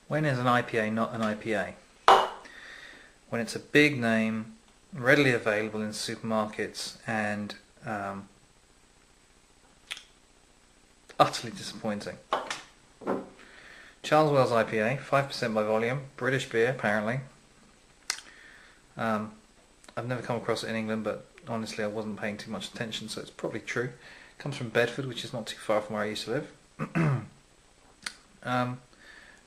When is an IPA not an IPA? When it's a big name, readily available in supermarkets, and utterly disappointing. Charles Wells IPA, 5% by volume, British beer apparently. I've never come across it in England, but honestly I wasn't paying too much attention, so it's probably true. It comes from Bedford, which is not too far from where I used to live.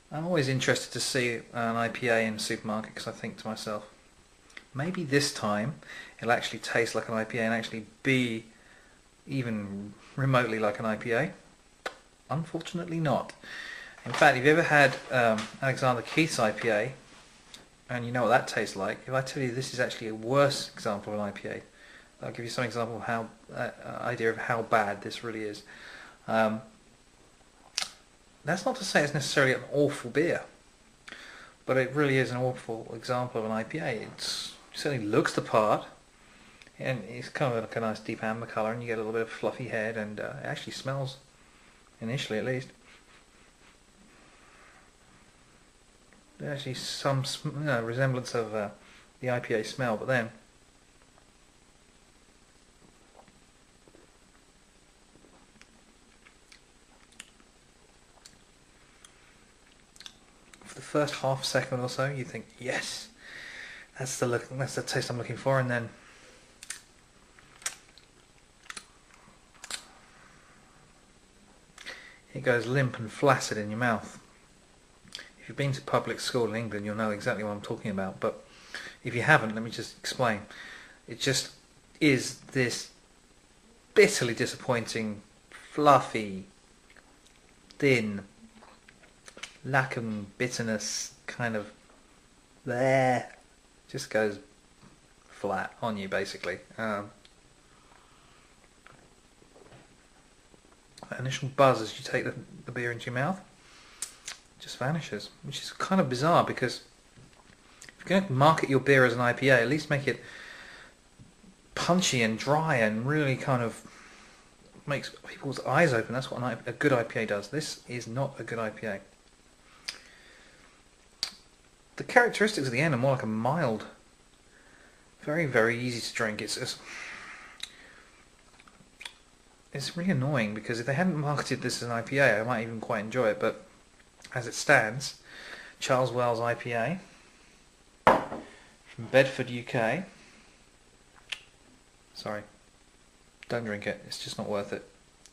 I'm always interested to see an IPA in a supermarket because I think to myself, maybe this time it'll actually taste like an IPA and actually be even remotely like an IPA. Unfortunately not. In fact, if you've ever had Alexander Keith's IPA and you know what that tastes like, if I tell you this is actually a worse example of an IPA, I'll give you some example of how idea of how bad this really is. That's not to say it's necessarily an awful beer, but it really is an awful example of an IPA. It certainly looks the part, and it's kind of like a nice deep amber colour, and you get a little bit of fluffy head, and it actually smells, initially at least, there's actually some resemblance of the IPA smell, but then for the first half second or so you think, yes, that's the taste I'm looking for, and then it goes limp and flaccid in your mouth. If you've been to public school in England, you'll know exactly what I'm talking about, but if you haven't, let me just explain. It just is this bitterly disappointing, fluffy, thin, lacquer bitterness kind of there, just goes flat on you basically. Initial buzz as you take the beer into your mouth just vanishes, which is kind of bizarre, because if you're going to market your beer as an IPA, at least make it punchy and dry and really kind of makes people's eyes open. That's what a good IPA does. This is not a good IPA. The characteristics at the end are more like a mild, very, very easy to drink. It's really annoying, because if they hadn't marketed this as an IPA, I might even quite enjoy it, but as it stands, Charles Wells IPA from Bedford, UK. Sorry, don't drink it, it's just not worth it.